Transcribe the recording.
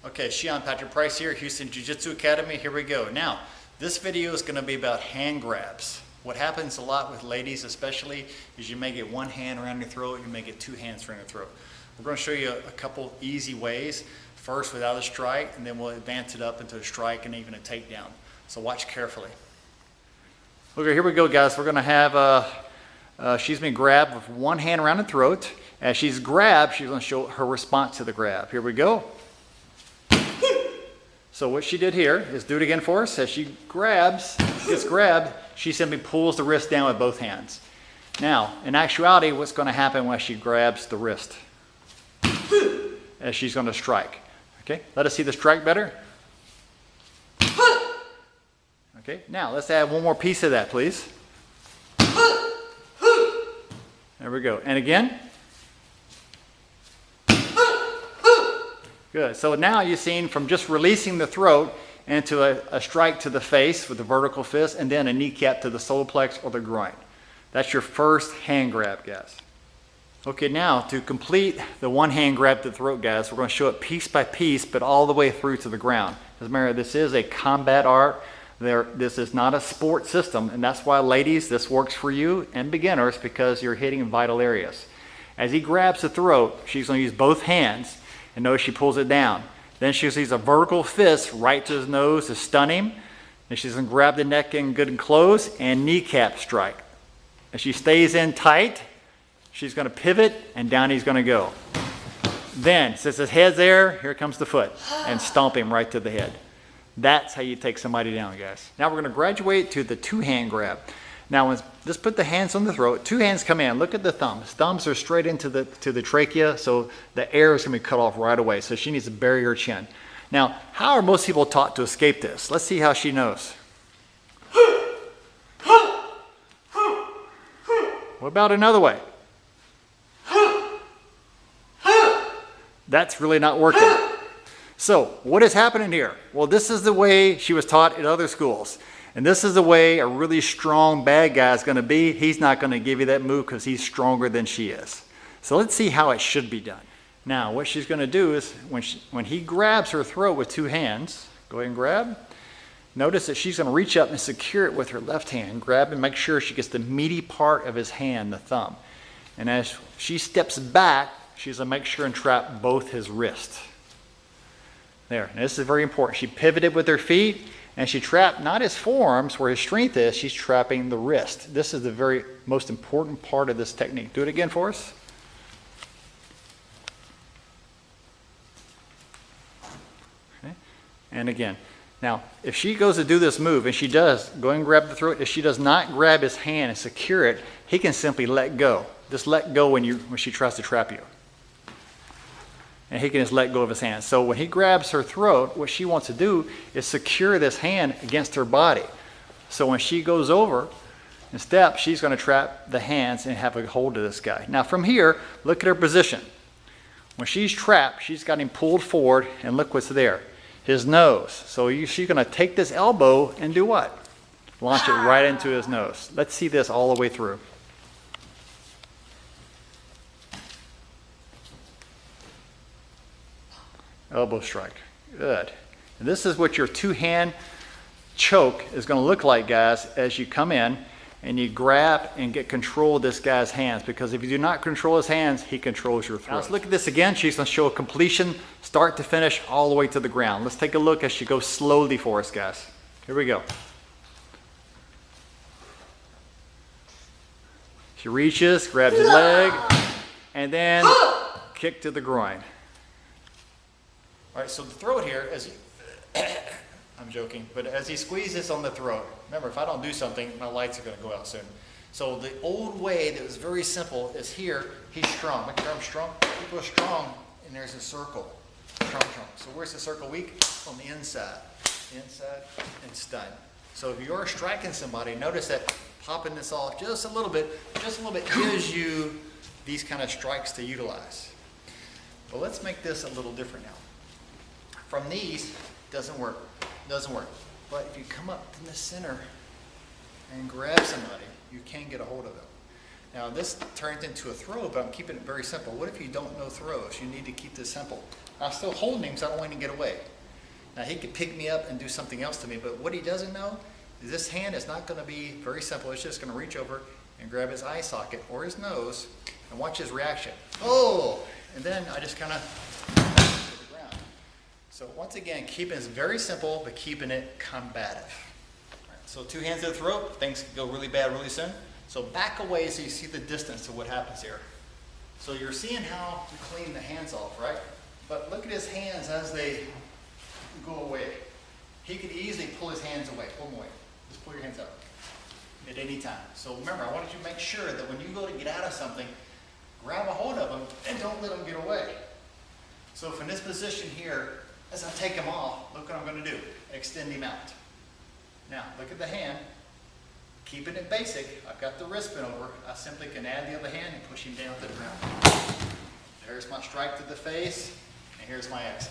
Okay, Shihan, Patrick Price here, Houston Jiu-Jitsu Academy. Here we go. Now, this video is going to be about hand grabs. What happens a lot with ladies especially is you may get one hand around your throat, you may get two hands around your throat. We're going to show you a couple easy ways. First without a strike, and then we'll advance it up into a strike and even a takedown. So watch carefully. Okay, here we go, guys. We're going to have, she's been grabbed with one hand around the throat. As she's grabbed, she's going to show her response to the grab. Here we go. So what she did here is do it again for us. As she grabs, gets grabbed, she simply pulls the wrist down with both hands. Now, in actuality, what's going to happen when she grabs the wrist? As she's going to strike. Okay, let us see the strike better. Okay, now let's add one more piece of that, please. There we go. And again. Good. So now you've seen from just releasing the throat into a strike to the face with the vertical fist and then a kneecap to the solar plex or the groin. That's your first hand grab, guys. Okay, now to complete the one hand grab to the throat, guys, we're going to show it piece by piece, but all the way through to the ground. As a matter of this is a combat art. This is not a sport system, and that's why, ladies, this works for you and beginners because you're hitting vital areas. As he grabs the throat, she's going to use both hands. And notice she pulls it down. Then she uses a vertical fist right to his nose to stun him. And she's going to grab the neck in good and close and kneecap strike. As she stays in tight, she's going to pivot and down he's going to go. Then, since his head's there, here comes the foot and stomp him right to the head. That's how you take somebody down, guys. Now we're going to graduate to the two-hand grab. Now, just put the hands on the throat. Two hands come in. Look at the thumbs. Thumbs are straight into the trachea, so the air is going to be cut off right away. So she needs to bury her chin. Now, how are most people taught to escape this? Let's see how she knows. What about another way? That's really not working. So, what is happening here? Well, this is the way she was taught at other schools. And this is the way a really strong bad guy is going to be. He's not going to give you that move because he's stronger than she is. So let's see how it should be done. Now, what she's going to do is when he grabs her throat with two hands, go ahead and grab. Notice that she's going to reach up and secure it with her left hand. Grab and make sure she gets the meaty part of his hand, the thumb. And as she steps back, she's going to make sure and trap both his wrists. There. Now, this is very important. She pivoted with her feet. And she trapped not his forearms where his strength is, she's trapping the wrist. This is the very most important part of this technique. Do it again for us. Okay. And again. Now, if she goes to do this move, and she does, go ahead and grab the throat. If she does not grab his hand and secure it, he can simply let go. Just let go when she tries to trap you. And he can just let go of his hand. So when he grabs her throat, what she wants to do is secure this hand against her body. So when she goes over and steps, she's going to trap the hands and have a hold of this guy. Now from here, look at her position. When she's trapped, she's got him pulled forward, and look what's there. His nose. So she's going to take this elbow and do what? Launch it right into his nose. Let's see this all the way through. Elbow strike. Good. And this is what your two-hand choke is going to look like, guys, as you come in and you grab and get control of this guy's hands. Because if you do not control his hands, he controls your throat. Now let's look at this again. She's going to show a completion, start to finish, all the way to the ground. Let's take a look as she goes slowly for us, guys. Here we go. She reaches, grabs his leg, and then kick to the groin. All right, so the throat here, I'm joking, but as he squeezes on the throat, remember, if I don't do something, my lights are going to go out soon. So the old way that was very simple is here, he's strong. Make sure I'm strong. People are strong, and there's a circle. Strong, strong. So where's the circle weak? On the inside. Inside and stun. So if you're striking somebody, notice that popping this off just a little bit gives you these kind of strikes to utilize. Well, let's make this a little different now. From these, doesn't work. But if you come up in the center and grab somebody, you can get a hold of them. Now this turned into a throw, but I'm keeping it very simple. What if you don't know throws? You need to keep this simple. I'm still holding him, so I don't want him to get away. Now he could pick me up and do something else to me, but what he doesn't know is this hand is not going to be very simple. It's just going to reach over and grab his eye socket or his nose and watch his reaction. Oh! And then I just kind of to the ground. So once again, keeping it very simple, but keeping it combative. Right, so 2 hands to the throat, things can go really bad really soon. So back away so you see the distance of what happens here. So you're seeing how to clean the hands off, right? But look at his hands as they go away. He could easily pull his hands away. Pull them away. Just pull your hands out at any time. So remember, I wanted you to make sure that when you go to get out of something, grab a hold of them and don't let them get away. So from this position here, as I take him off, look what I'm going to do. Extend him out. Now, look at the hand. Keeping it basic, I've got the wrist bent over. I simply can add the other hand and push him down to the ground. There's my strike to the face, and here's my exit.